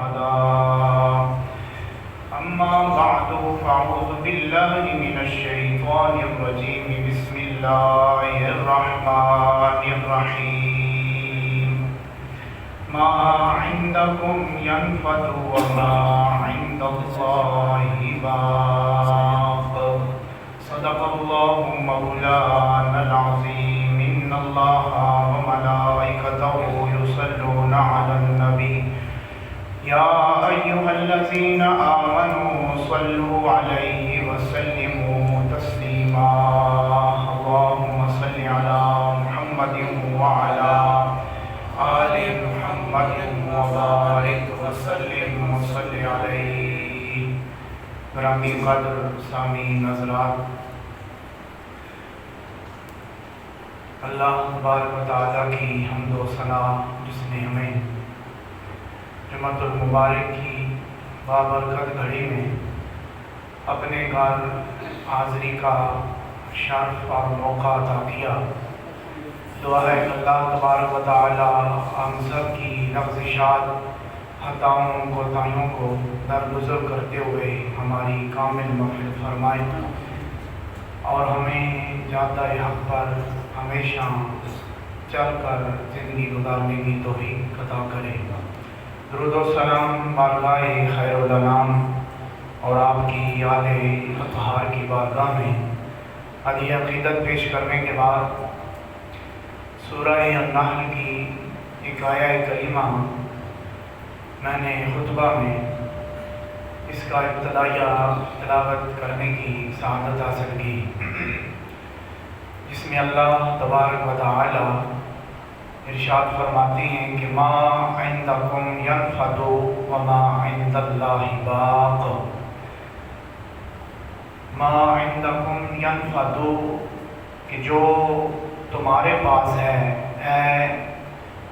الشهداء أما بعد فأعوذ بالله من الشيطان الرجيم بسم الله الرحمن الرحيم ما عندكم ينفد وما عند الله باق صدق الله مولانا العظيم إن الله وملائكته يصلون على النبي يا أيها الذين آمنوا صلوا عليه وسلموا تسليما اللهم صل على محمد وعلى آل محمد وبارك وسلم وصل عليه. گرامی قدر سامعین حضرات، اللہ تبارک و تعالیٰ کی حمد و ثنا جس نے ہمیں جمعۃ المبارک کی بابرکت گھڑی میں اپنے گھر حاضری کا شرف اور موقع عطا کیا. دعا ہے کہ اللہ تبارک و تعالیٰ ہم سب کی لغزشات، خطاؤں کوتاہیوں کو درگزر کرتے ہوئے ہماری کامل مغفرت فرمائے اور ہمیں جادہ حق پر ہمیشہ چل کر زندگی گزارنے کی توفیق عطا کرے. درود و سلام بارگاہ خیر الانام اور آپ کی آل اطہار کی بارگاہ میں علی عقیدت پیش کرنے کے بعد سورہ النحل کی ایک آیہ کریمہ میں نے خطبہ میں اس کا ابتدائیہ تلاوت کرنے کی سعادت حاصل کی، جس میں اللہ تبارک و تعالی ارشاد فرماتے ہیں کہ ما عندکم ینفد وما عند اللہ باق. ما عندکم ینفد کہ جو تمہارے پاس ہے اے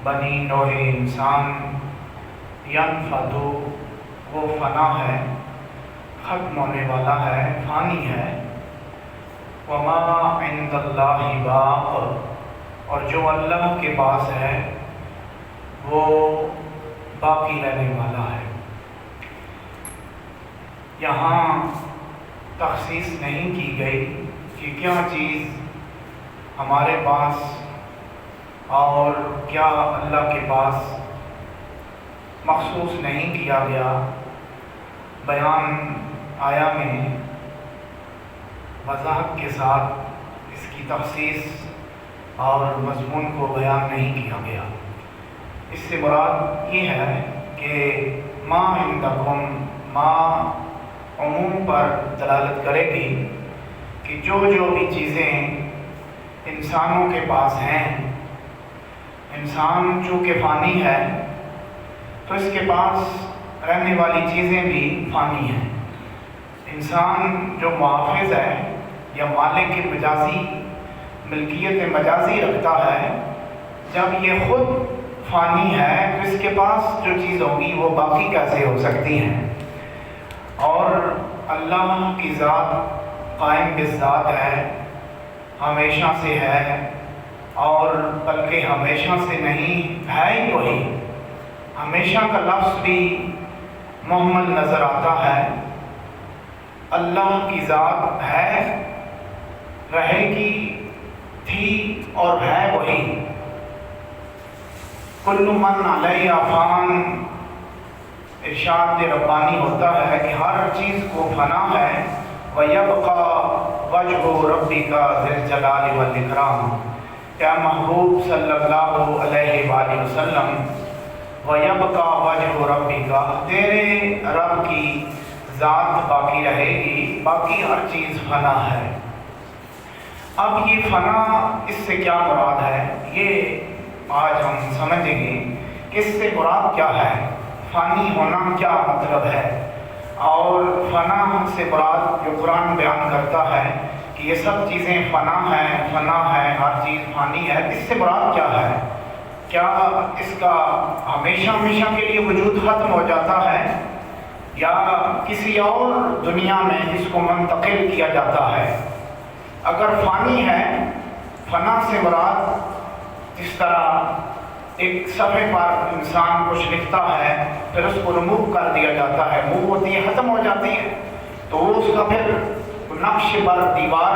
بنی نوع انسان، ینفد وہ فنا ہے، ختم ہونے والا ہے، فانی ہے. وما عند اللہ باق اور جو اللہ کے پاس ہے وہ باقی رہنے والا ہے. یہاں تخصیص نہیں کی گئی کہ کیا چیز ہمارے پاس اور کیا اللہ کے پاس، مخصوص نہیں کیا گیا. بیان آیا میں وضاحت کے ساتھ اس کی تخصیص اور مضمون کو بیان نہیں کیا گیا. اس سے مراد یہ ہے کہ ما عندکم، ما عموم پر دلالت کرے گی کہ جو بھی چیزیں انسانوں کے پاس ہیں، انسان چونکہ فانی ہے تو اس کے پاس رہنے والی چیزیں بھی فانی ہیں. انسان جو محافظ ہے یا مالک کی مجازی ملکیت مجازی رکھتا ہے، جب یہ خود فانی ہے تو اس کے پاس جو چیز ہوگی وہ باقی کیسے ہو سکتی ہیں. اور اللہ کی ذات قائم بالذات ہے، ہمیشہ سے ہے، اور بلکہ ہمیشہ سے نہیں ہے ہی وہی. ہمیشہ کا لفظ بھی محمل نظر آتا ہے. اللہ کی ذات ہے، رہے گی، تھی اور ہے وہی. کل من علیہ فان، ارشاد ربانی ہوتا ہے کہ ہر چیز کو فنا ہے. وَيَبْقَى وَجْهُ رَبِّكَ ذِي الْجَلَالِ وَالْإِكْرَامِ. یا محبوب صلی اللہ علیہ وآلہ وسلم، وَيَبْقَى وَجْهُ رَبِّكَ، تیرے رب کی ذات باقی رہے گی، باقی ہر چیز فنا ہے. اب یہ فنا، اس سے کیا مراد ہے یہ آج ہم سمجھیں گے کہ اس سے مراد کیا ہے، فانی ہونا کیا مطلب ہے. اور فنا سے مراد جو قرآن بیان کرتا ہے کہ یہ سب چیزیں فنا ہیں، ہر چیز فانی ہے، اس سے مراد کیا ہے؟ کیا اس کا ہمیشہ کے لیے وجود ختم ہو جاتا ہے یا کسی اور دنیا میں اس کو منتقل کیا جاتا ہے؟ اگر فانی ہے، فنا سے مراد جس طرح ایک صفحے پر انسان کچھ لکھتا ہے، پھر اس کو رموو کر دیا جاتا ہے، موو ہوتی ہے، ختم ہو جاتی ہے، تو اس کا پھر نقش بر دیوار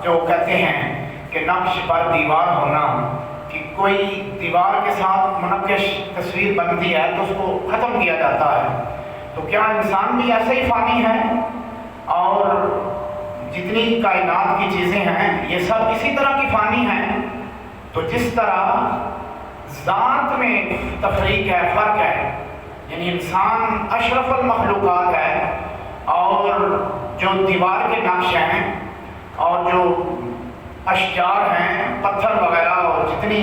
جو کہتے ہیں کہ نقش بر دیوار ہونا، کہ کوئی دیوار کے ساتھ منقش تصویر بنتی ہے تو اس کو ختم کیا جاتا ہے۔ تو کیا انسان بھی ایسے ہی فانی ہے؟ اور جتنی کائنات کی چیزیں ہیں یہ سب اسی طرح کی فانی ہیں؟ تو جس طرح ذات میں تفریق ہے، فرق ہے، یعنی انسان اشرف المخلوقات ہے، اور جو دیوار کے نقش ہیں اور جو اشجار ہیں، پتھر وغیرہ اور جتنی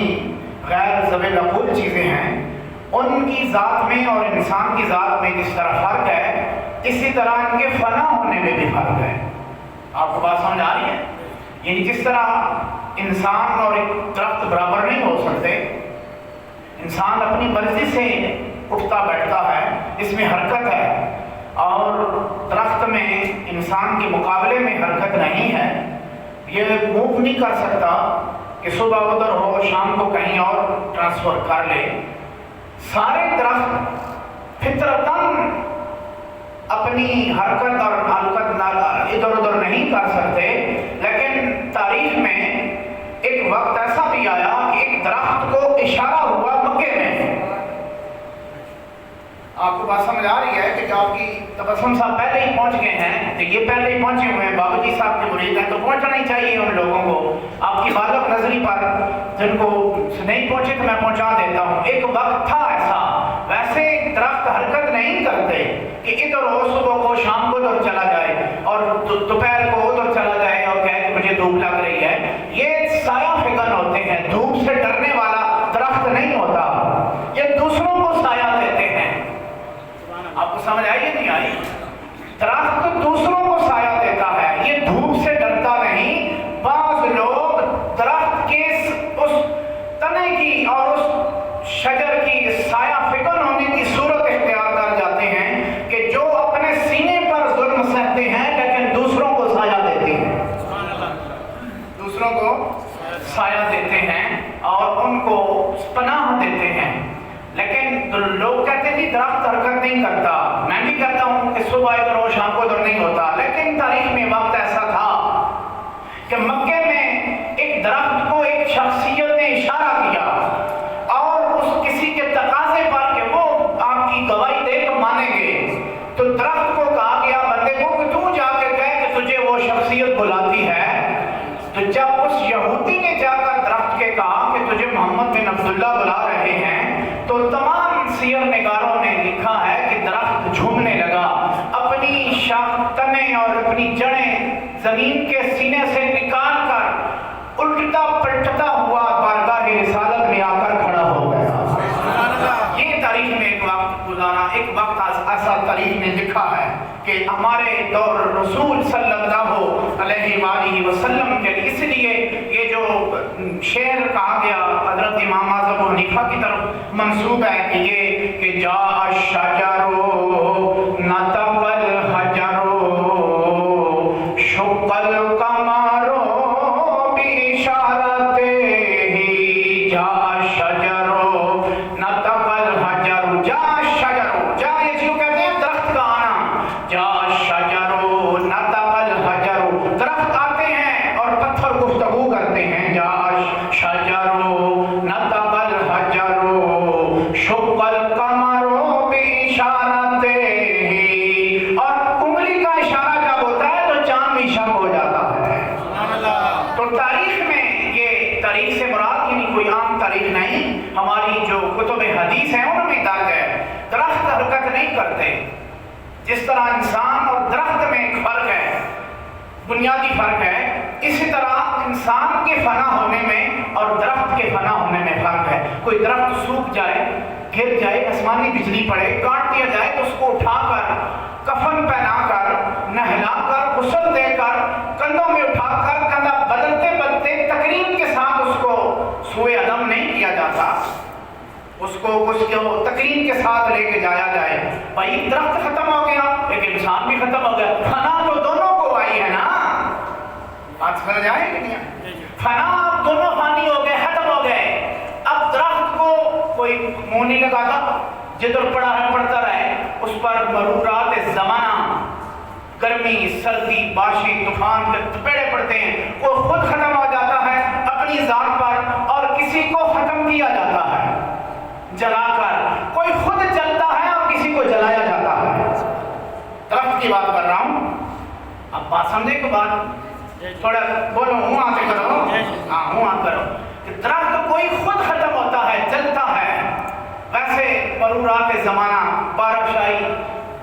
غیر ذوی العقول چیزیں ہیں، ان کی ذات میں اور انسان کی ذات میں جس طرح فرق ہے، اسی طرح ان کے فنا ہونے میں بھی فرق ہے۔ آپ کو بات سمجھ آ رہی ہے؟ یعنی جس طرح انسان اور ایک درخت برابر نہیں ہو سکتے، انسان اپنی مرضی سے اٹھتا بیٹھتا ہے، اس میں حرکت ہے، اور درخت میں انسان کے مقابلے میں حرکت نہیں ہے، یہ موو نہیں کر سکتا کہ صبح ادھر ہو شام کو کہیں اور ٹرانسفر کر لے۔ سارے درخت فطرتاً اپنی حرکت اور حرکت ادھر ادھر نہیں کر سکتے، لیکن تاریخ میں ایک وقت ایسا بھی آیا کہ ایک درخت کو اشارہ ہوا مکے میں۔ آپ کو بات سمجھ آ رہی ہے کہ جو آپ کی تبسم صاحب پہلے ہی پہنچ گئے ہیں، تو یہ پہلے ہی پہنچے ہوئے ہیں، بابا جی صاحب کے مرید ہیں، تو پہنچنا ہی چاہیے ان لوگوں کو۔ آپ کی بالغ نظری پر جن کو نہیں پہنچے تو میں پہنچا دیتا ہوں۔ ایک وقت تھا ایسا، ویسے درخت حرکت نہیں کرتے کہ ادھر ہو صبح کو شام کو ادھر چلا جائے اور دوپہر کو ادھر چلا جائے اور کہے کہ مجھے دھوپ لگ رہی ہے۔ یہ سایہ فگن ہوتے ہیں، دھوپ سے ڈرنے والا درخت نہیں ہوتا، یہ دوسروں کو سایہ دیتے ہیں۔ آپ کو سمجھ آئی نہیں آئی؟ درخت دوسروں کو سایہ دیتا ہے، یہ دھوپ سے ڈرتا نہیں۔ بعض لوگ درخت کے اس تنے کی اور اس شجر کی سایہ فگن ہونے کی صورت اختیار کر جاتے ہیں کہ جو اپنے سینے پر ظلم سہتے ہیں لیکن دوسروں کو سایہ دیتے ہیں، دوسروں کو سایہ دیتے ہیں اور ان کو پناہ دیتے ہیں۔ لیکن لوگ کہتے ہیں درخت حرکت نہیں کرتا، میں بھی کہتا ہوں کہ صبح ادھر ہو شام کو ادھر نہیں ہوتا، لیکن تاریخ میں وقت ایسا تھا کہ مکے میں ایک درخت کو ایک شخصیت نے اشارہ کیا اور اس کسی کے تقاضے پر کہ وہ آپ کی گواہی دے تو مانیں گے، تو درخت کو کہا گیا بندے کو کہ تو جا کے کہے کہ تجھے وہ شخصیت بلاتی ہے۔ تو جب اس یہودی نے جا کر درخت کے کہا کہ تجھے محمد بن عبداللہ بلا رہے ہیں، تو تمام سیر نگاروں نے لکھا ہے کہ درخت جھومنے لگا، اپنی شاخ تنے اور اپنی جڑیں زمین کے سینے سے نکال کر الٹتا پلٹتا ہوا بارگاہ رسالت میں آ کر کھڑا ہو گیا۔ یہ تاریخ میں ایک وقت گزارا، ایک وقت ایسا تاریخ نے لکھا ہے کہ ہمارے دور رسول صلی اللہ علیہ وآلہ وسلم کے لیے، اس لیے یہ جو شعر کہا گیا حضرت امام اعظم ابو حنیفہ کی طرف منسوب ہے کہ یہ کہ جا الشجر نطق الحجر شق القمر بإشارته جا الشجر نطق الحجر، جا الشجر، جا یہ جو کہتے ہیں درخت کا آنا، جا الشجر نطق الحجر، درخت آتے ہیں اور پتھر گفتگو کرتے ہیں، جا الشجر نطق الحجر شق القمر بإشارته، اور انگلی کا اشارہ جب ہوتا ہے تو چاند بھی شک ہو جاتا ہے۔ تو تاریخ میں یہ تاریخ سے مراد یعنی کوئی عام تاریخ نہیں، ہماری جو کتب حدیث ہیں ان میں درج ہے درخت حرکت نہیں کرتے۔ جس طرح انسان اور درخت میں ایک فرق ہے، بنیادی فرق ہے، اسی طرح انسان کے فنا ہونے میں اور درخت کے فنا ہونے میں فرق ہے۔ کوئی درخت سوکھ جائے، گر جائے، آسمانی بجلی پڑے، کاٹ دیا جائے تو اس کو اٹھا کر کفن پہنا کر نہلا کر غسل دے کر کندھوں میں اٹھا کر کندھا بدلتے بدلتے تقریب کے ساتھ اس کو سوئے عدم نہیں کیا جاتا، اس کو تقریب کے ساتھ لے کے جایا جائے۔ بھائی درخت ختم ہو گیا لیکن انسان بھی ختم ہو گیا، فنا تو دونوں کو آئی ہے نا، بات سمجھ آئے کہ نہیں؟ فنا دونوں فانی ہو گئے، ختم ہو گئے۔ اب درخت کو کوئی کوئی منہ نہیں لگاتا، جدھر پڑا ہے پڑھتا رہے، اس پر مرورات زمانہ، گرمی، سردی، باشی، طوفان کے تپیڑے پڑتے ہیں، کوئی خود ختم ہو جاتا ہے اپنی ذات پر اور کسی کو ختم کیا جاتا ہے جلا کر، کوئی خود جلتا ہے اور کسی کو جلایا جاتا ہے۔ درخت کی بات کر رہا ہوں، اب بات سمجھے کہ بات تھوڑا بولو، ہوں آتے کرو، ہاں ہوں آ کرو، کہ درخت کوئی خود ختم ہوتا ہے، جلتا ہے، ویسے مرورات زمانہ، بارش آئی،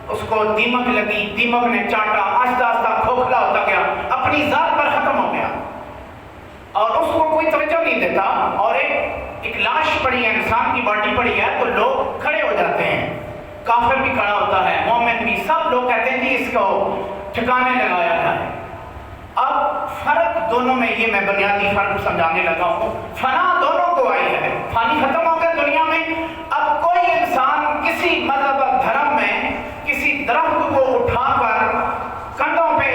اس کو دیمک لگی، دیمک نے چاٹا، آہستہ آہستہ کھوکھلا ہوتا گیا، اپنی ذات پر ختم ہو گیا اور اس کو کوئی توجہ نہیں دیتا، اور ایک لاش پڑی ہے، انسان کی باڈی پڑی ہے تو لوگ کھڑے ہو جاتے ہیں، کافر بھی کھڑا ہوتا ہے، مومن بھی، سب لوگ کہتے ہیں کہ اس کو ٹھکانے لگایا جائے۔ اب فرق دونوں میں یہ، میں بنیادی فرق سمجھانے لگا ہوں، فنا دونوں کو آئی ہے، فانی ختم ہو گیا دنیا میں، اب کوئی انسان کسی مذہب اور دھرم میں کسی درخت کو اٹھا کر کندھوں پہ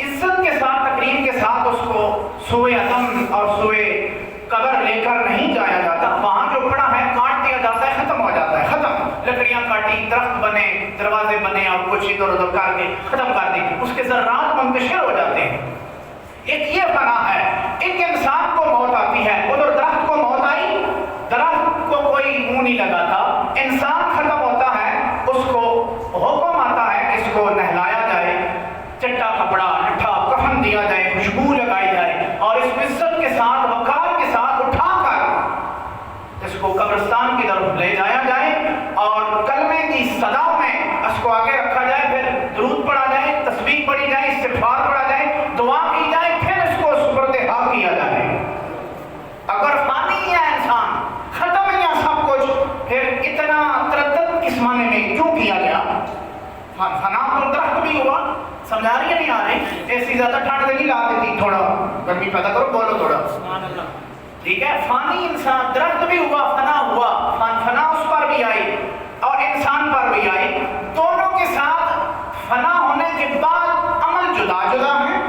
عزت کے ساتھ، تقریم کے ساتھ اس کو سوئے عدم اور سوئے قبر لے کر نہیں جایا جاتا، وہاں جو پڑا ہے کاٹ دیا جاتا ہے، ختم ہو جاتا ہے، ختم، لکڑیاں کاٹی، درخت بنے، دروازے بنے اور کچھ ادھر ادھر کر کے ختم کر دی، اس کے ذرات منتشر ہو جاتے ہیں۔ ایک یہ فنا ہے، ایک انسان کو موت آتی ہے، ادھر درخت کو موت آئی، درخت کو کوئی منہ نہیں لگاتا، انسان ختم ہوتا ہے، اس کو حکم آتا ہے کہ اس کو نہلایا جائے، چٹا کپڑا، لٹھا، کفن دیا جائے، خوشبو لگائی جائے اور اس عزت کے ساتھ، وقار کے ساتھ اٹھا کر اس کو قبرستان کی طرف لے جایا جائے اور کلمے کی صدا میں اس کو آگے رکھا جائے، پھر درود پڑھا جائے، تسبیح پڑھی جائے، استغفار پڑھا جائے، دعا کی جائے، پھر اس کو سپرد حق کیا جائے۔ اگر فانی ہے انسان، ختم ہی ہے سب کچھ، پھر اتنا تردد کس معنی میں کیوں کیا گیا؟ فنا تو درخت بھی ہوا، سمجھا رہی ہے نہیں آ رہی؟ ایسی زیادہ ٹھنڈ نہیں لا دیتی، تھوڑا گرمی پیدا کرو، بولو تھوڑا، ٹھیک ہے؟ فانی انسان، درخت بھی ہوا، فنا ہوا، فنا اس پر بھی آئی اور انسان پر بھی آئی، دونوں کے ساتھ فنا ہونے کے بعد عمل جدا جدا ہے۔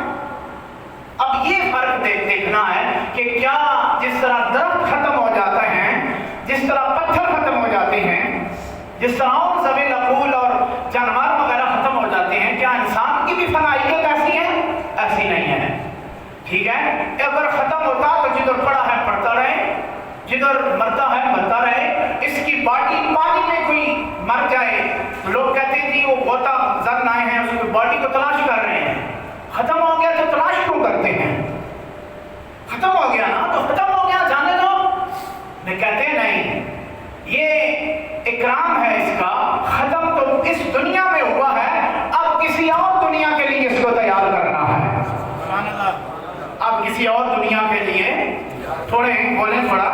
اب یہ فرق دیکھنا ہے کہ کیا جس طرح درخت ختم ہو جاتے ہیں، جس طرح پتھر ختم ہو جاتے ہیں، جس طرح اور زمین عقول اور جانور وغیرہ ختم ہو جاتے ہیں، کیا انسان کی بھی فنائیت ایسی ہے؟ ایسی نہیں ہے، ٹھیک ہے؟ اگر ختم ہوتا تو جدھر پڑا ہے پڑتا رہے، جدھر مرتا ہے مرتا رہے، اس کی باڈی پانی میں کوئی مر جائے تو لوگ کہتے ہیں کہ وہ غوطہ زن آئے ہیں، اس کی باڈی کو تلاش کر رہے ہیں، ختم ہو گیا تو تلاش کیوں کرتے ہیں؟ ختم ہو گیا نا تو ختم ہو گیا، جانے دو، میں کہتے ہیں نہیں، یہ اکرام ہے اس کا، ختم تو اس دنیا میں ہوا ہے، اب کسی اور دنیا کے لیے اس کو تیار کرنا ہے، اب کسی اور دنیا کے لیے تھوڑے بولیں تھوڑا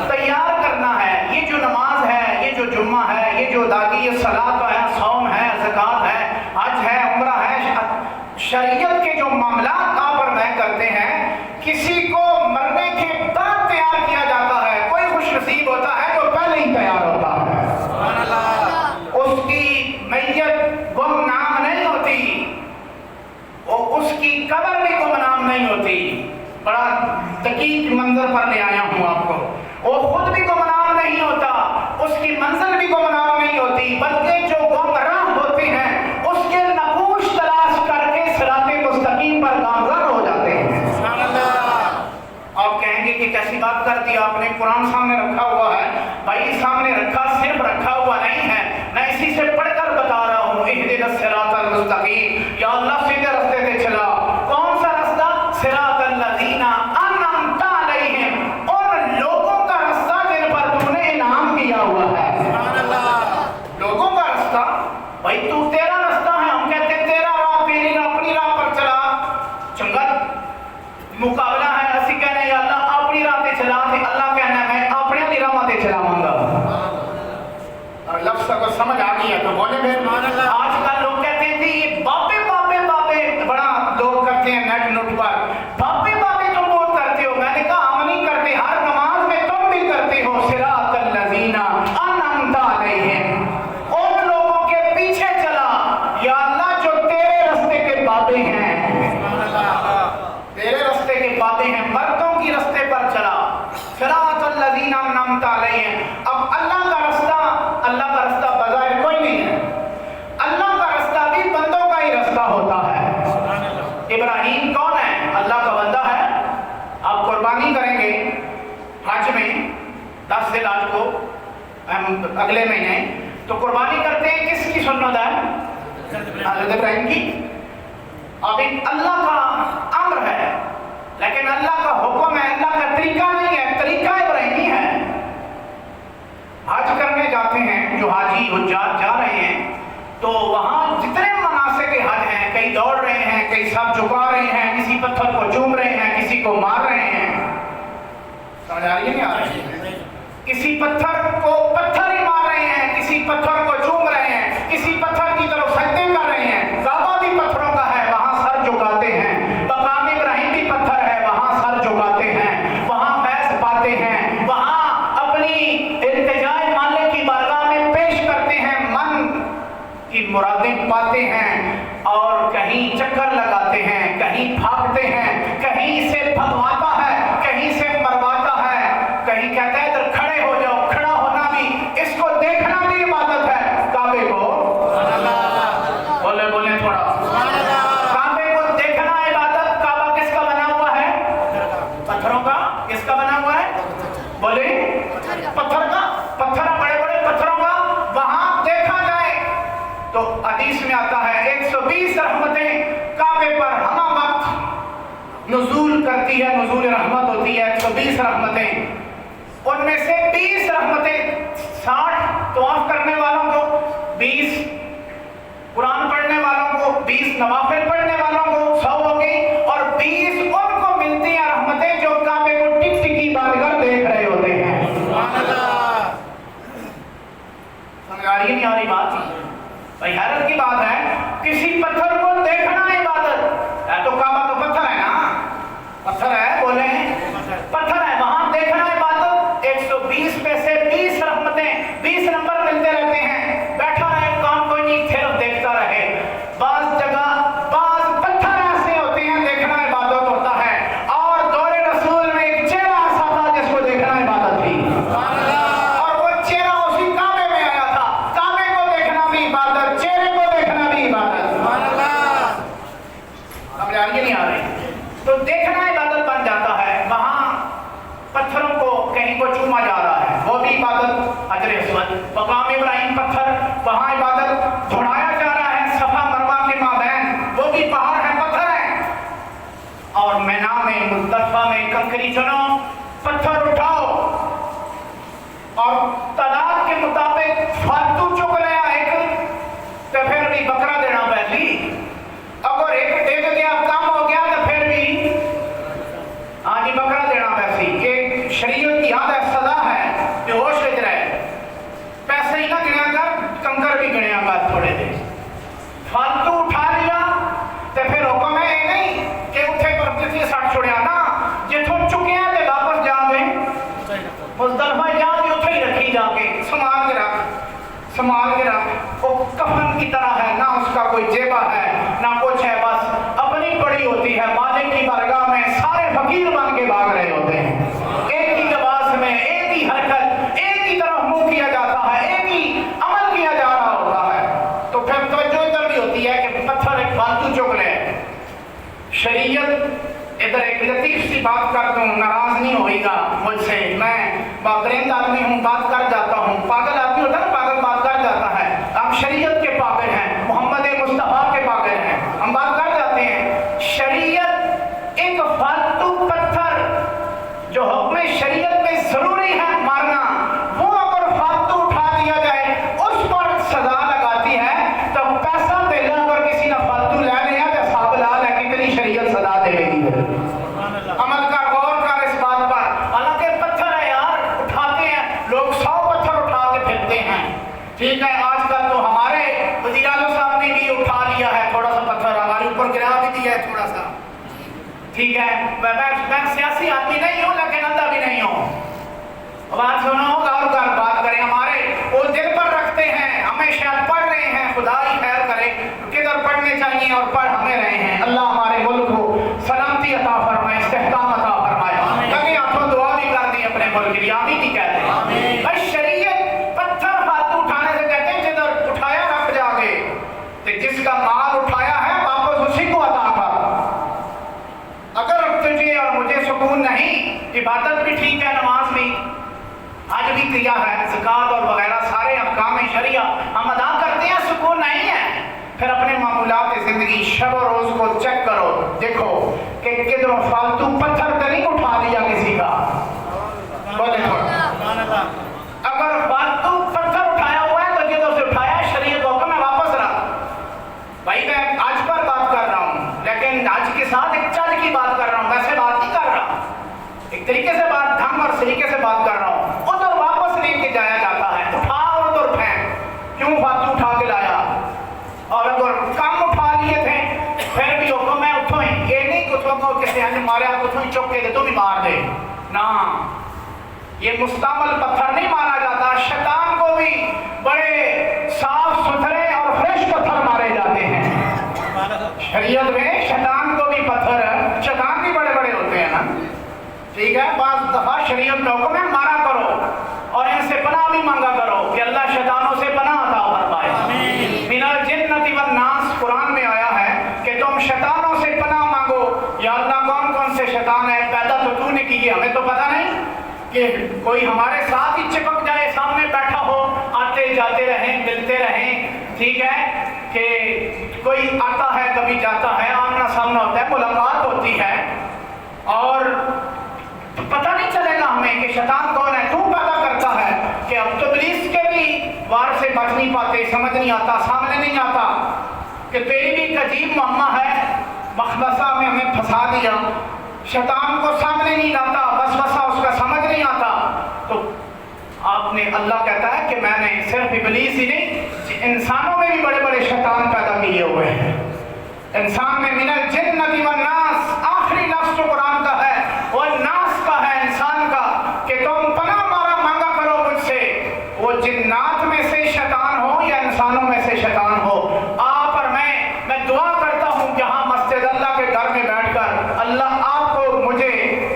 تیار کرنا ہے۔ یہ جو نماز ہے، یہ جو جمعہ ہے، یہ جو ادائیگی، یہ صلاۃ ہے، صوم ہے، زکوٰۃ ہے، حج ہے، عمرہ ہے، شریعت کے جو معاملات آپ اور میں کرتے ہیں، کسی کو مرنے کے بعد تیار کیا جاتا ہے، کوئی خوش نصیب ہوتا ہے جو پہلے ہی تیار ہوتا ہے، اس کی میت گمنام نہیں ہوتی، اس کی قبر بھی گمنام نہیں ہوتی۔ بڑا دقیق منظر پر لے آیا ہوں آپ کو، وہ خود بھی گمنام نہیں ہوتا، اس کی منزل بھی گمنام نہیں ہوتی، بلکہ جو گمراہ ہوتے ہیں اس کے نقوش تلاش کر کے صراط مستقیم پر گامزن ہو جاتے ہیں۔ آپ کہیں گے کہ کیسی بات کر دی آپ نے، قرآن سامنے رکھا ہوا ہے، بھائی سامنے رکھا، صرف رکھا ہوا نہیں ہے، میں اسی سے پڑھ کر بتا رہا ہوں، اہدنا الصراط المستقیم، یا اللہ سیدھے راستے پہ چلا۔ کون سا راستہ؟ صراط الذین انعمت علیہم، ان لوگوں کا راستہ جن پر تم نے انعام کیا ہوا ہے، لوگوں کا راستہ۔ بھائی تو تیرا راستہ ہے، ہم کہتے ہیں تیرا راہ، تیری راہ، اپنی راہ پر چلا، چنگا مقابلہ ہے، اسی کہنے یا اللہ اپنی راہ تے چلا، تے اللہ کہنا میں اپنے لی راہ تے چلا مانگا۔ اور لفظ کو سمجھ آ گئی ہے تو بولے میں، آج کل لوگ کہتے ہیں کہ یہ بابے بابے بابے، بڑا لوگ کرتے ہیں نیٹ نوٹ پر، بابے بابے تم بہت کرتے ہو، میں نے کہا ہم نہیں کرتے، ہر نماز میں تم بھی کرتے ہو، صراط الذین انعمت علیہم، ان لوگوں کے پیچھے چلا یا اللہ جو تیرے راستے کے بابے ہیں، تیرے راستے کے بابے ہیں، مردوں کی راستے پر چلا، صراط الذین انعمت علیہم۔ اب اگلے مہینے تو قربانی کرتے ہیں کس کی سنت ہے؟ حضرت ابراہیم کی. اب اللہ کا امر ہے لیکن اللہ کا حکم ہے, اللہ کا طریقہ نہیں ہے, طریقہ ابراہیمی ہے. حج کرنے جاتے ہیں جو حاجی حجاج جا رہے ہیں تو وہاں جتنے مناسک حج ہیں, کئی دوڑ رہے ہیں, کئی سب جھکا رہے ہیں, کسی پتھر کو چوم رہے ہیں, کسی کو مار رہے ہیں. سمجھ آ رہی ہے نہیں آ رہی ہے؟ کسی پتھر کو پتھر ہی مار رہے ہیں, کسی پتھر کو چوم رہے ہیں, کسی پتھر کی طرف سجدے کر رہے ہیں. کعبہ بھی پتھروں کا ہے, وہاں سر جھکاتے ہیں. مقام ابراہیم بھی پتھر ہے, وہاں سر جھکاتے ہیں, وہاں فیض پاتے ہیں, وہاں اپنی التجائے مالک کی بارگاہ میں پیش کرتے ہیں, من کی مرادیں پاتے ہیں. اور کہیں چکر لگاتے ہیں, کہیں بھاگتے ہیں, کہیں سے بھگواتا ہے, کہیں سے مرواتا ہے, کہیں کہتا ہے ادھر کھڑے ہو جاؤ. کھڑا ہونا بھی, اس کو دیکھنا بھی عبادت ہے. کعبے کو بولے بولے تھوڑا, کعبے کو دیکھنا عبادت. کعبہ کس کا بنا ہوا ہے؟ پتھروں کا. کس کا بنا ہوا ہے؟ بولے پتھر کا. پتھر بڑے بڑے پتھروں کا, وہاں دیکھا جائے تو حدیث میں آتا ہے 120 رحمتیں کعبے پر ہمہ وقت نزول کرتی ہے, نزول رحمت ہوتی ہے 120 رحمتیں. ان میں سے 20 رحمتیں 60 طواف کرنے والوں کو, 20 قرآن پڑھنے والوں کو, 20 نوافل پڑھنے والوں کو 100 ہو گئی, اور 20 ان کو ملتی ہیں رحمتیں جو کعبے کو ٹک ٹکی بارگاہ دیکھ رہے ہوتے ہیں. سمجھ آ رہی ہے نہیں آ رہی بات؟ بھائی حیرت کی بات ہے, کسی پتھر کو دیکھنا عبادت ہے. تو کعبہ تو پتھر ہے نا, پتھر ہے, بولے پتھر ہے, وہاں دیکھنا عبادت. 120 میں سے 20 رحمتیں, 20 نمبر ملتے رہتے ہیں. بیٹھا رہے, کام کوئی نہیں, صرف دیکھتا رہے. بعض جگہ بعض پتھر ایسے ہوتے ہیں دیکھنا عبادت ہوتا ہے, اور دور رسول میں ایک چہرہ ایسا تھا جس کو دیکھنا عبادت تھی, اور وہ چہرہ اسی کعبے میں آیا تھا. کعبے کو دیکھنا بھی عبادت, چہرے کو دیکھنا بھی عبادت. سمجھ آ رہی ہے نہیں آ رہی؟ تو دیکھنا عبادت بن جاتا ہے. وہاں پتھروں کو کہیں کو چوما جا رہا ہے, وہ بھی عبادت. حجر اسود, مقام ابراہیم پتھر, وہاں عبادت. دھڑایا جا رہا ہے صفا مروہ کے مابین, وہ بھی پہاڑ ہے, پتھر ہے. اور مینا میں, مزدلفہ میں کنکری چنو, پتھر اٹھاؤ, اور تعداد کے مطابق فالتو چک لیا ایک, تو پھر بھی بکرا دینا پہلی. اگر ایک دے دیا کم ہو گیا تو پھر بھی ہاں جی بکرا دینا پیسی. کہ شریعت کی عادت سزا ہے کہ ہوش لے رہے, پیسے ہی نہ گنیا کر, کنکر بھی گنیا کر تھوڑے دیر. فالتو اٹھا لیا تو پھر حکم ہے یہ نہیں کہ اتھے پر کسی سٹ چھوڑیا نا, جتوں چکے ہیں تو واپس جا گئے مزدلفہ جا کے اتھے ہی رکھی جا کے, سنبھال کے رکھ, سنبھال کے رکھ. وہ کفن کی طرح ہے, نہ اس کا کوئی جیبہ ہے نہ کچھ ہے, بس اپنی پڑی ہوتی ہے. مالک کی بارگاہ میں سارے فقیر بن کے بھاگ رہے ہوتے ہیں. ایک ہی لباس میں, ایک ہی حرکت, ایک ہی طرف منہ کیا جاتا ہے, ایک ہی عمل کیا جا رہا ہوتا ہے. تو پھر توجہ ادھر بھی ہوتی ہے کہ پتھر ایک فالتو چک لے. شریعت ادھر ایک لطیف سی بات کر دوں, ناراض نہیں ہوئے گا مجھ سے, میں باقرند آدمی ہوں, بات کر جاتا ہوں. پاگل آدمی ہوتا ہے نا, پاگل بات کر جاتا ہے. ہم شریعت کے پاگل ہیں, محمد مصطفیٰ کے پاگل ہیں, ہم بات کر جاتے ہیں. شریعت ایک فالتو پتھر جو حکم شریعت میں ضروری ہے مارنا, وہ اگر فالتو اٹھا دیا جائے اس پر سزا لگاتی ہے. تو پیسہ دے لیں اگر کسی نے فالتو لے لیا تو حساب لال ہے, کتنی شریعت سزا دے گی. عمل کا غور کر اس بات پر. حالانکہ پتھر ہے یار, اٹھاتے ہیں لوگ, 100 پتھر اٹھا کے پھرتے ہیں. ٹھیک ہے, آج کل تو ہمارے وزیر اعظم صاحب نے بھی اٹھا لیا ہے تھوڑا سا پتھر, ہمارے اوپر گرا بھی دیا ہے تھوڑا سا. ٹھیک ہے, میں سیاسی آدمی نہیں ہوں لیکن اندھا بھی نہیں ہوں. بات سنو, غور کر بات کریں. ہمارے وہ دل پر رکھتے ہیں, ہمیں شاید پڑھ رہے ہیں, خدا ہی خیر کرے, کدھر پڑھنے چاہیے اور پڑھ ہمیں رہے ہیں. اللہ ہمارے ملک کو سلامتی عطا فرمائے, استحکام عطا فرمائے. کبھی ہاتھوں دعا بھی کر دی اپنے ملک کے لیے, آمین ہی کہتے ہیں. بس شریعت پتھر فالتو اٹھانے سے کہتے ہیں جدھر اٹھایا رکھ جا کے, کہ جس کا مال اٹھایا ہے واپس اسی کو عطا کر. اگر تجھے اور مجھے سکون نہیں, عبادت بھی ٹھیک ہے, نماز بھی, حج حج بھی کیا ہے، زکوٰۃ اور وغیرہ سارے احکام شریعہ ہم ادا کرتے ہیں، سکون نہیں ہے۔ پھر اپنے معمولات زندگی شب و روز کو چیک کرو، دیکھو کہ کدھروں فالتو پتھر تو نہیں اٹھا لیا کسی کا، وہ دیکھو اگر فالتو پتھر اٹھایا ہوا ہے تو جدوں سے اٹھایا شریعت حکم ہے واپس رکھ۔ بھائی میں آج پر بات کر رہا ہوں، لیکن آج کے ساتھ ایک چل کی بات کر رہا ہوں، ویسے بات نہیں کر رہا، ایک طریقے سے بات ڈھنگ اور سلیقے سے بات کر رہا ہوں۔ ادھر واپس لے کے جایا جاتا ہے، اٹھا اور ادھر پھینک، کیوں فالتو اٹھا کے لایا؟ اور اگر کم اٹھا لیے تھے پھر بھی حکم ہے اٹھو ہی، یہ نہیں کہ تم کو کسی نے مارے آپ اٹھو ہی چک کے دے تو بھی مار دے، نہ یہ مستعمل پتھر نہیں مانا جاتا۔ شیطان کو بھی بڑے صاف ستھرے اور فریش پتھر مارے جاتے ہیں شریعت میں، شیطان کو بھی پتھر، شیطان بھی بڑے بڑے ہوتے ہیں نا، ٹھیک ہے، بعض دفعہ شریعت میں حکم ہے مارا کرو اور ان سے پناہ بھی مانگا کرو کہ اللہ شیطانوں سے پناہ عطا فرمائے۔ من الجنۃ والناس قرآن میں آیا ہے کہ تم شیطانوں سے پناہ مانگو، یا اللہ کون کون سے شیطان ہیں پیدا تو نے کیے، ہمیں تو پتہ نہیں کہ کوئی ہمارے ساتھ ہی چپک جائے، سامنے بیٹھا ہو، آتے جاتے رہیں، ملتے رہیں، ٹھیک ہے، کہ کوئی آتا ہے کبھی جاتا ہے، آمنا سامنا ہوتا ہے، ملاقات ہوتی ہے اور پتہ نہیں چلے گا ہمیں کہ شیطان کون ہے۔ تو پیدا کرتا ہے کہ اب تو ابلیس کے بھی وار سے بچ نہیں پاتے، سمجھ نہیں آتا، سامنے نہیں آتا کہ تیری بھی ایک عجیب معمہ ہے، مخبصہ میں ہمیں پھنسا دیا، شیطان کو سامنے نہیں لاتا، وسوسہ اس کا سمجھ نہیں آتا۔ تو آپ نے، اللہ کہتا ہے کہ میں نے صرف ابلیس ہی نہیں، انسانوں میں بھی بڑے بڑے شیطان پیدا کیے ہوئے ہیں۔ انسان میں من الجنۃ والناس، آخری لفظ جو قرآن کا ہے وہ ناس کا ہے، انسان کا، کہ تم پناہ مانگا کرو مجھ سے، وہ جنات میں سے شیطان ہو یا انسانوں میں سے شیطان ہو۔ آپ اور میں دعا کرتا ہوں جہاں مسجد اللہ کے گھر میں بیٹھ کر اللہ آپ کو مجھے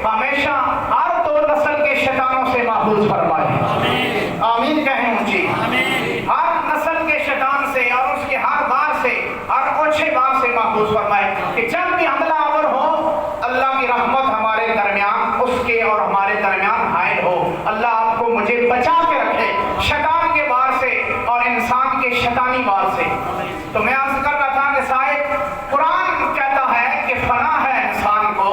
ہمیشہ ہر دو نسل کے شیطانوں سے محفوظ فرمائے، آمین کہیں اونچی، ہر نسل کے شیطان سے اور اس کے ہر بار سے، ہر اوچھے بار سے محفوظ فرمائے، کہ جب بھی حملہ آور ہو اللہ کی رحمت ہمارے درمیان، اس کے اور ہمارے درمیان حائل ہو۔ اللہ آپ کو مجھے بچا کے رکھے شیطان کے وار سے اور انسان کے شیطانی وار سے۔ تو میں عرض کر رہا تھا کہ صاحب قرآن کہتا ہے کہ فنا ہے انسان کو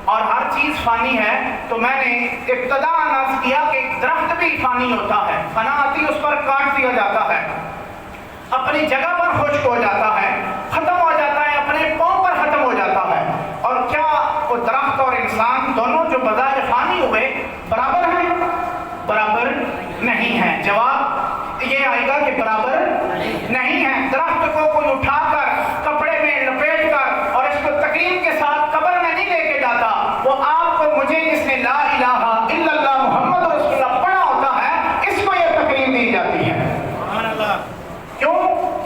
اور ہر چیز فانی ہے، تو میں نے ابتدا عرض کیا کہ درخت بھی فانی ہوتا ہے، فنا آتی اس پر کاٹ دیا جاتا ہے، اپنی جگہ پر خشک ہو جاتا ہے، ختم ہو جاتا ہے، اپنے پاؤں پر ختم ہو جاتا ہے۔ اور کیا وہ درخت اور انسان دونوں جو بظاہر فانی ہوئے برابر ہیں؟ برابر نہیں ہیں۔ جواب یہ آئے گا کہ برابر نہیں ہے۔ درخت کو کوئی اٹھا کر کپڑے میں لپیٹ کر اور اس کو تکریم کے ساتھ قبر میں نہیں لے کے جاتا، وہ آپ کو مجھے جس نے لا الہ الا اللہ محمد رسول اللہ پڑھا ہوتا ہے اس کو یہ تکریم دی جاتی ہے، کیوں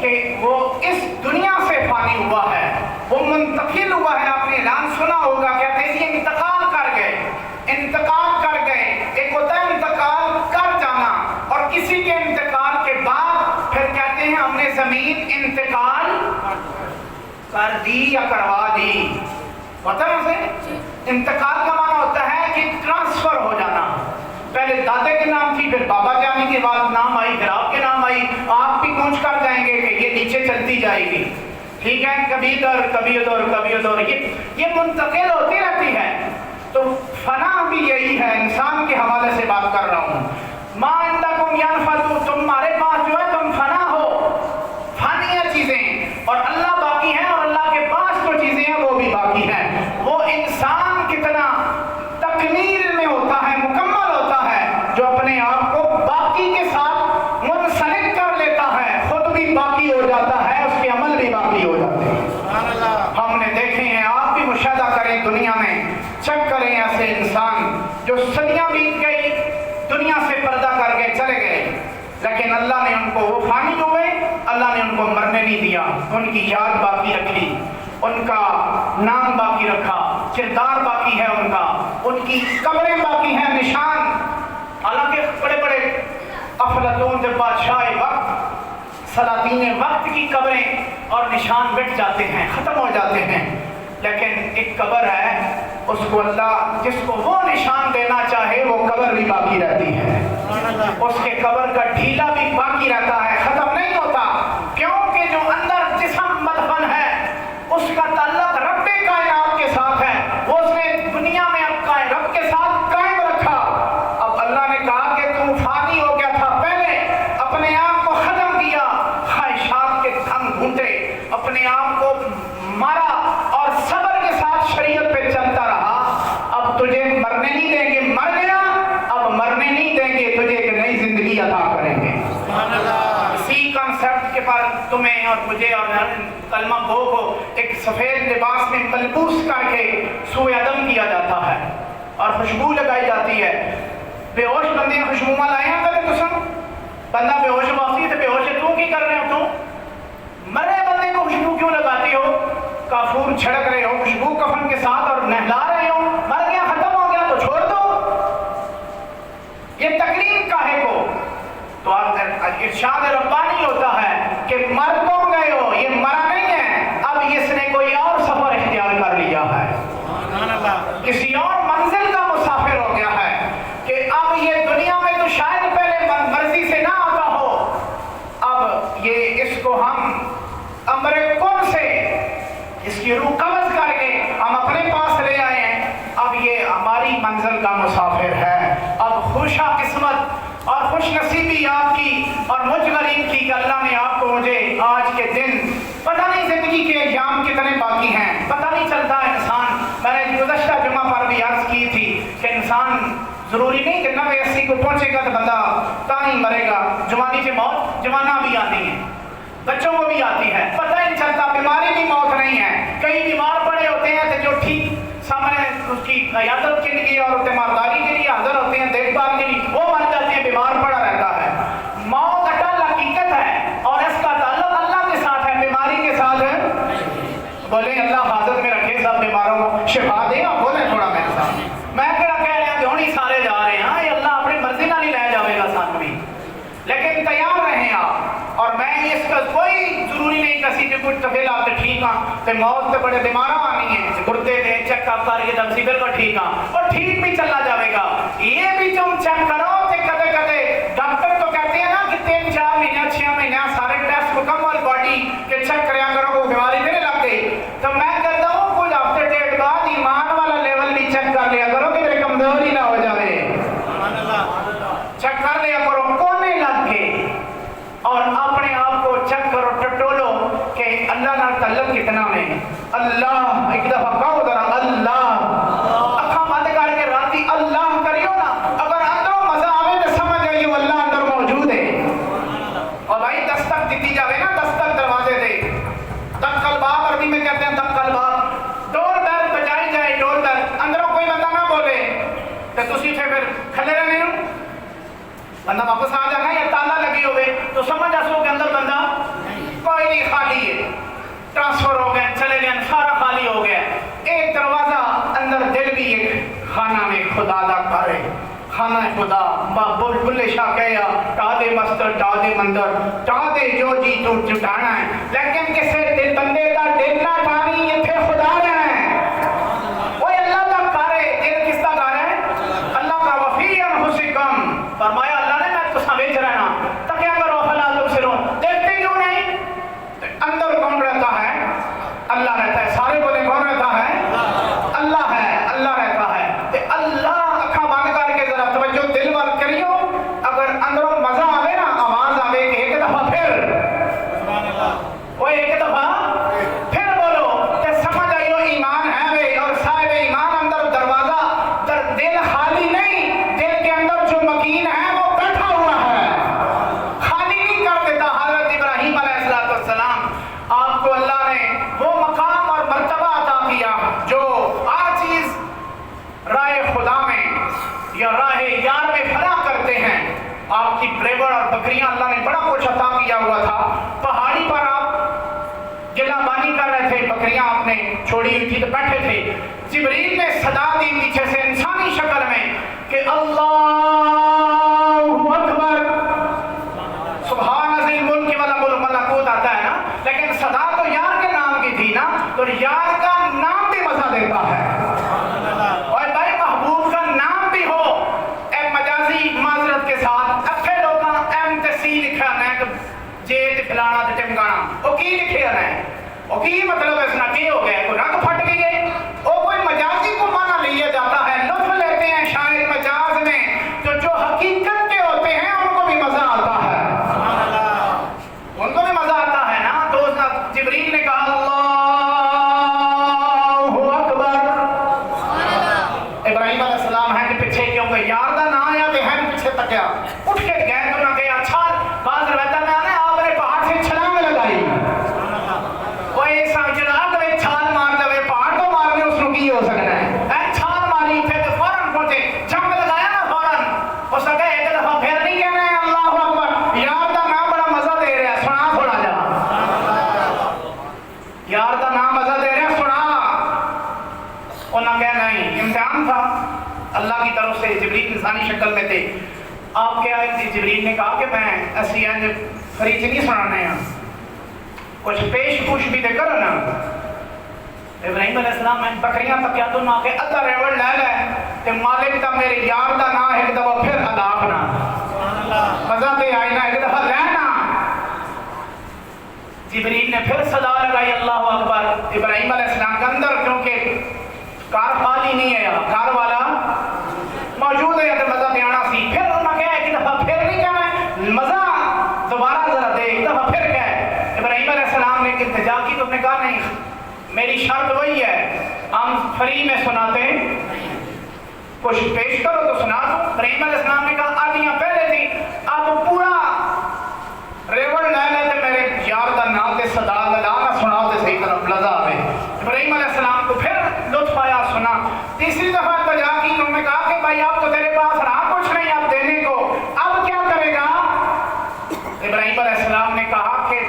کہ وہ اس دنیا سے فانی ہوا ہے، وہ منتقل ہوا ہے۔ آپ نے اعلان سنا ہوگا، کہتے ہیں یہ انتقال کر گئے، انتقال کر گئے۔ ایک ہوتا ہے انتقال کر جانا، اور کسی کے انتقال کے بعد پھر کہتے ہیں ہم نے زمین انتقال کر دی یا کروا دی، پتہ ہے اسے؟ انتقال کا معنی ہوتا ہے کہ ٹرانسفر ہو جانا، پہلے دادے کے نام تھی، پھر بابا جانی کے بعد نام آئی، پھر آپ کے نام آئی، آپ بھی کوچ کر جائیں گے کہ یہ نیچے چلتی جائے گی، ٹھیک ہے، کبھی ادھر کبھی ادھر کبھی ادھر، یہ منتقل ہوتی رہتی ہے۔ تو فنا بھی یہی ہے، انسان کے حوالے سے بات کر رہا ہوں۔ ما عندکم ینفد، تمہارے پاس جو ہے تم فنا ہو، فانی چیزیں، اور اللہ باقی ہیں، اور اللہ کے پاس جو چیزیں ہیں وہ بھی باقی ہیں۔ وہ انسان کتنا تکمیل میں ہوتا ہے، مکمل ہوتا ہے، جو اپنے آپ کو باقی کے ساتھ منسلک کر لیتا ہے، خود بھی باقی ہو جاتا ہے، اس کے عمل بھی باقی ہو جاتے ہیں۔ ہم نے دیکھے ہیں، آپ بھی مشاہدہ کریں دنیا میں، چیک کریں ایسے انسان جو صدیاں بیت گئی، دنیا سے پردہ کر کے چلے گئے، لیکن اللہ نے ان کو، وہ فانی ہوئے، اللہ نے ان کو مرنے نہیں دیا، ان کی یاد باقی رکھی، ان کا نام باقی رکھا، کردار باقی ہے ان کا، ان کی قبریں باقی ہیں، نشان۔ حالانکہ بڑے بڑے افلاطون جب بادشاہ وقت، سلاطین وقت کی قبریں اور نشان مٹ جاتے ہیں، ختم ہو جاتے ہیں، لیکن ایک قبر ہے اس کو اللہ جس کو وہ نشان دینا چاہے وہ قبر بھی باقی رہتی ہے، اس کے قبر کا ڈھیلا بھی باقی رہتا ہے، ختم نہیں ہوتا، کیونکہ جو اندر جسم مدفن ہے اس کا تعلق رب کائنات کے ساتھ ہے، وہ اس نے دنیا میں رب کے ساتھ قائم رکھا۔ اب اللہ نے کہا کہ تم فانی ہو گیا تھا، پہلے اپنے آپ کو ختم کیا، خواہشات کے دھن گھونٹے، اپنے آپ کو مارا اور صبر کے ساتھ شریعت پہ چلتا رہا۔ اب تجھے مرنے نہیں دیں گے، مر گیا، اب مرنے نہیں دیں گے، تجھے ایک نئی زندگی عطا کریں گے۔ اسی کنسپٹ کے پر تمہیں اور مجھے اور کلمہ گو کو ایک سفید لباس میں ملبوس کر کے سوء ادب کیا جاتا ہے اور خوشبو لگائی جاتی ہے۔ بے ہوش بندے خوشبو لائے ہیں کبھی تسم بندہ بے ہوش واقعی تو بے ہوش ہے، تو کی کر رہے ہو؟ تم مرے بندے کو خوشبو کیوں لگاتی ہو؟ کافور چھڑک رہے ہو خوشبو کفن کے ساتھ اور نہلا رہے ہو، مر گیا ختم ہو گیا تو چھوڑ دو، یہ تکلیف کاہے کو؟ تو ارشاد ربانی ہوتا ہے کہ مر تو گئے ہو، یہ مرا نہیں ہے، اب اس نے کوئی اور سفر اختیار کر لیا ہے، کسی اور منزل کا مسافر ہو گیا ہے کہ اب یہ دنیا میں تو شاید پہلے مرضی سے نہ آتا ہو، اب یہ اس کو ہم امر کن سے اس کی روح قبض کر کے ہم اپنے پاس لے آئے ہیں، اب یہ ہماری منزل کا مسافر ہے۔ اب خوشا قسمت اور خوش نصیبی آپ کی اور مجھ غریب کی کہ اللہ نے آپ کو مجھے آج کے دن، پتہ نہیں زندگی کے ایام کتنے باقی ہیں، پتہ نہیں چلتا انسان، میں نے گزشتہ جمعہ پر بھی عرض کی تھی کہ انسان ضروری نہیں کہ 90-80 کو پہنچے گا تو بندہ تاں ہی مرے گا، جوانی سے موت جوانہ بھی آتی ہے، بچوں کو بھی آتی ہے، پتہ ہی نہیں چلتا، بیماری بھی موت نہیں ہے، کئی بیمار پڑے ہوتے ہیں تو جو ٹھیک سامنے اس کی عیادت کے لیے اور تیمارداری کے لیے حاضر ہوتے ہیں، دیکھ بھال کے لیے، وہ مر جاتے ہیں، بیمار پڑا رہتا ہے۔ موت اٹل حقیقت ہے اور اس کا تعلق اللہ کے ساتھ ہے، بیماری کے ساتھ ہے۔ بولیں اللہ حاضر میں رکھے سب بیماروں کو شفا دے، آپ بولیں تھوڑا میرے ساتھ، میں کہہ رہا کہ ہونی سارے جا رہے ہیں، یہ اللہ اپنی مرضی نہ نہیں لے جاوے گا ساتھ بھی، لیکن تیار رہیں آپ، اور میں اس کا کوئی ضروری نہیں کسی جو کچھ تفیل آپ سے ٹھیک ہاں تو موت تو بڑے بیمارہ آنی ہیں، گردے دے چیک اپ کر کے تم سیدھر پر ٹھیک ہاں اور ٹھیک بھی چلا جاوے گا، یہ بھی تم چیک کرو کہ کدے کدے ڈاکٹر تو کہتے ہیں نا کہ 3-4 مہینے 6 مہینے سارے ٹیسٹ مکمل باڈی کے چیک کریا کرو وہ بیماری نہیں لگ گئی، تو میں کہتا ہوں کچھ ہفتے ڈیڑھ بعد ایمان والا لیول بھی چیک کر لیا کرو کہ میرے کمزور ہی نہ ہو جاوے، چیک کر لیا کرو کونے لگ کے، اور اپنے آپ کو چیک کرو ٹٹولو کہ اللہ نہ تعلق کتنا میں، اللہ ایک دفعہ کہو ذرا اللہ، اکھاں بند کر کے راتی اللہ کریو نا، اگر اندروں مزہ آوے تو سمجھ آئیے اللہ اندر موجود ہے، اور بھائی دستک دیتی جاوے نا، دستک دروازے دے، دق الباب عربی میں کہتے ہیں دق الباب، ڈور بیل بجائی جائے، ڈور بیل اندروں کوئی بندہ نہ بولے تو تسی تھے پھر کھلے رہنے ہو، بندہ واپس آ جانا یا تالا لگی ہوئے تو سمجھ آسو کہ اندر بندہ کوئی نہیں، خالی ہے، ٹرانسفر ہو گئے، چلے گئے، سارا خالی ہو گیا، ایک دروازہ اندر دل بھی ایک خانہ میں خدا دا کرے، خانہ خدا بلبل شاہ کہیا ٹا دے مستر ٹا دے مندر ٹا دے جو جی تو جٹانا ہے، لیکن کسے دل بندے دا دل نہ ٹانی، یہ پھر خدا رہنا ہے، وہ اللہ دا کرے، دل کس دا کرے؟ اللہ کا وفی انفسکم، فرمایا اللہ نے میں تو سمیچ رہنا، تو کیا کرو فلا تبصرون، دیکھتے کیوں نہیں؟ اندر کون رہتا ہے؟ اللہ رہتا ہے، سارے بولے کون رہتا ہے؟ اللہ ہے، اللہ رہتا ہے، اللہ اکھا بند کر کے ذرا توجہ دل وال کریو، اگر اندروں مزہ آوے نا، آواز آوے کہ ایک دفعہ پھر، وہ ایک دفعہ پھر بولو، تے سمجھ آئیو ایمان ہے وے، اور صاحب ایمان اندر دروازہ در دل خالی نہیں، دل کے اندر جو مکین ہے وہ بیٹھا ہوا ہے، خالی نہیں کر دیتا۔ حضرت ابراہیم علیہ السلام آپ کو اللہ نے وہ مقام اور مرتبہ عطا کیا جو ہر چیز راہ خدا میں یا راہ یار میں فنا کرتے ہیں، آپ کی بریور اور بکریاں اللہ نے بڑا کچھ عطا کیا ہوا تھا، پہاڑی پر آپ گلہ بانی کر رہے تھے، بکریاں آپ نے چھوڑی ہوئی تھی تو بیٹھے تھے، جبریل نے صدا دی پیچھے سے انسانی شکل میں کہ اللہ اکبر، سبحان ذی الملک والملکوت آتا ہے نا، لیکن صدا تو یار کے نام کی تھی نا، تو یار کا نام بھی مزہ دیتا ہے، کھلانا تے ٹمکانا وہ کی لکھے ہونا ہے وہ کی مطلب اس نہ کی ہو گیا کوئی رنگ پھٹ گئی ہے وہ کوئی مجازی کو معنی لیا جاتا ہے لطف لیتے ہیں شاید مجاز میں تو جو حقیقت کے ہوتے ہیں ان کو بھی مزہ آتا ہے ان کو بھی مزہ آتا ہے نا تو جبریل نے کہا اللہ اکبر ابراہیم علیہ السلام ہے کہ پیچھے کیوں گئے یار دا نہ آیا تو ہے پیچھے تکیا اٹھ کے گئے تو نہ کہ اچھا بعض روایتہ میں آنے آپ نے پہاڑ سے چھلانگ لگائی کوئی جناب میں چھال مار دے پہاڑ کو مارنے اس کو کی ہو سکتا ہے چھال ماری پھر تو فوراً پہنچے جنگ لگایا نا فوراً اس نے کہا ایک دفعہ پھر نہیں کہنا ہے اللہ اکبر یار دا نام بڑا مزہ دے رہا ہے سنا تھوڑا جا یار دا نام مزہ دے رہا ہے سنا انہوں نے کہا نہیں امتحان تھا اللہ کی طرف سے جبریل انسانی شکل میں تھے آپ کیا جبریل نے کہا کہ میں ایسی فریج نہیں سنانے ہیں کچھ پیش پوش بھی دے کرو نا ابراہیم علیہ السلام میں بکریاں تکیا تو نہ کہ ادھا ریوڑ لے لے کہ مالک دا میرے یار دا نا ایک دفعہ پھر ادا کرنا مزہ دے آئی نا ایک دفعہ لینا جبریل نے پھر صدا لگائی اللہ اکبر ابراہیم علیہ السلام کے اندر کیونکہ کار خالی نہیں ہے کار والا موجود ہے تو مزہ دیانا سی پھر انہوں نے کہا ایک دفعہ پھر نہیں کہنا مزہ دوبارہ ذرا دے ایک دفعہ پھر کہے ابراہیم علیہ السلام نے التجا کی تو نے کہا نہیں میری شرط وہی ہے ہم فری میں سناتے کچھ پیش کرو تو سنا دو ابراہیم علیہ السلام نے کہا آدھیاں پہلے تھی اب پورا ریوڑ لے لیتے میرے یار دا نام تے صدا لگا نہ سناؤ تے صحیح طرف لذا آئے ابراہیم علیہ السلام کو پھر لطف آیا سنا تیسری دفعہ التجا کی انہوں نے کہا کہ بھائی اب تو تیرے پاس رہا کچھ نہیں اب دینے کو اب کیا کرے گا ابراہیم علیہ السلام نے کہا کہ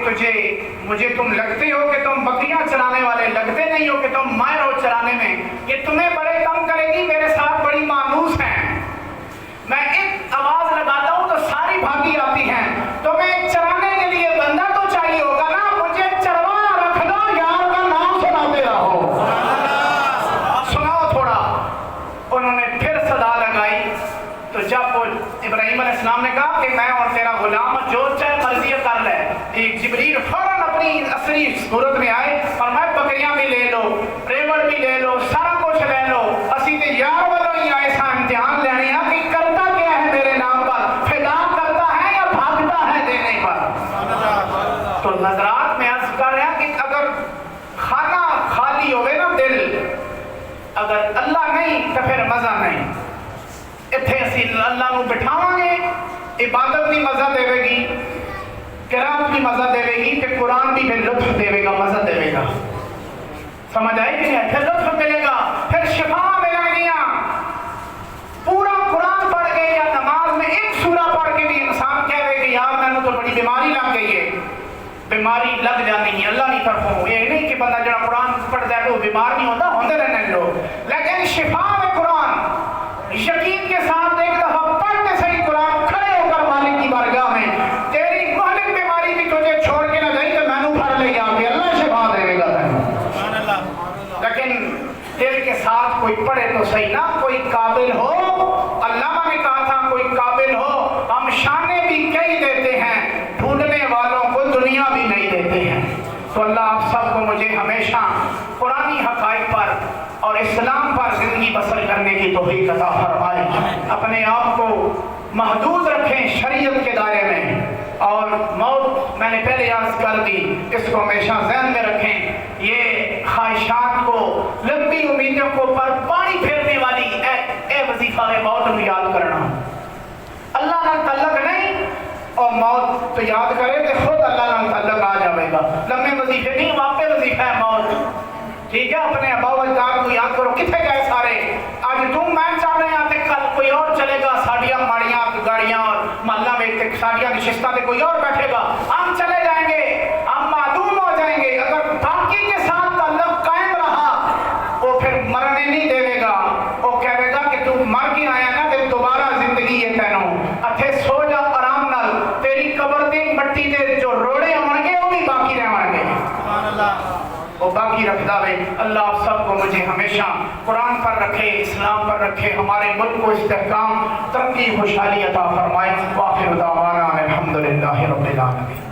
مجھے تم لگتے ہو کہ تم بکریاں چلانے والے لگتے نہیں ہو کہ تم ماہر ہو چلانے میں یہ تمہیں بڑے کم کرے گی میرے ساتھ بڑی مانوس ہیں میں ایک آواز لگاتا ہوں تو ساری بھاگی آتی ہیں تمہیں چرانے کے لیے بندہ تو چاہیے ہوگا نا مجھے چروانا رکھ دو یار کا نام سناتے رہو سناؤ تھوڑا انہوں نے پھر صدا لگائی تو جب وہ ابراہیم علیہ السلام نے کہا کہ میں اور تیرا غلام جو چاہے مرضی کر لے ایک جبریل فوراً اپنی اصلی صورت میں آئے اور میں بکریاں بھی لے لو ریوڑ بھی لے لو سارا کچھ لے لو اسی تے یار والوں ہی آئے سا امتحان لینے ہیں کہ کرتا کیا ہے میرے نام پر فدا کرتا ہے یا بھاگتا ہے دینے پر تو نظرات میں عرض کر رہے ہیں کہ اگر کھانا خالی ہوئے نا دل اگر اللہ نہیں تو پھر مزہ نہیں اتھے اسی اللہ نو بٹھاواں گے عبادت بھی مزہ دے گی قرآن بھی مزہ دے گی کہ قرآن بھی پھر لطف دے گا مزہ دے گا سمجھ آئی کہ نہیں پھر لطف ملے گا پھر شفا ملیں گیاں پورا قرآن پڑھ کے یا نماز میں ایک سورہ پڑھ کے بھی انسان کہہ رہے کہ یار میں نے تو بڑی بیماری لگ گئی ہے بیماری لگ جانی ہے اللہ نہیں طرفوں یہ نہیں کہ بندہ جڑا قرآن پڑھ جائے تو بیمار نہیں ہوتا ہوندے رہنے لوگ لیکن شفا میں قرآن یقین کے ساتھ ایک دفعہ پڑھتے صحیح قرآن کھڑے ہو کر مالک کی بارگاہ میں تیری مہلک بیماری بھی تجھے چھوڑ کے نہ جائی تو میں نو پڑھ لے گا کہ اللہ شفا دے گا لیکن دل کے ساتھ کوئی پڑھے تو صحیح نہ کوئی قابل ہو علامہ نے کہا تھا کوئی قابل ہو ہم شانے بھی کئی دیتے ہیں ڈھونڈنے والوں کو دنیا بھی نہیں دیتے ہیں تو اللہ آپ سب کو مجھے ہمیشہ قرآنی حقائق پر اور اسلام پر زندگی بسر کرنے کی توفیق عطا فرمائے اپنے آپ کو محدود رکھیں شریعت کے دائرے میں اور موت میں نے پہلے عرض کر دی اس کو ہمیشہ ذہن میں رکھیں یہ خواہشات کو لمبی امیدوں کو پر پانی پھیرنے والی اے وظیفہ موت کو یاد کرنا اللہ نہ تعلق نہیں اور موت تو یاد کرے کہ خود اللہ نہ تعلق آ جائے گا لمبے وظیفے نہیں واقع وظیفہ ہے موت ٹھیک ہے اپنے ابا و اجداد کو یاد کرو کتنے گئے سارے آج تم میں چاہ رہے ہیں کل کوئی اور چلے گا ساڑیاں ماڑیاں گاڑیاں اور محلہ میں ساڑیاں نشستہ تے کوئی اور بیٹھے گا ہم چلے جائیں گے ہم معدوم ہو جائیں گے اگر باقی کے ساتھ تعلق قائم رہا وہ پھر مرنے نہیں دے گا وہ کہے گا کہ تم مر کے آیا نا تے دوبارہ زندگی یہ تینوں اتھے سو جا آرام نال تیری قبر دی مٹی دے جو روڑے ہون گے وہ بھی باقی رہن گے سبحان اللہ وہ باقی رکھتا ہے اللہ آپ سب کو مجھے ہمیشہ قرآن پر رکھے اسلام پر رکھے ہمارے ملک کو استحکام ترقی خوشحالی عطا فرمائے وآخر دعوانا الحمدللہ رب العالمین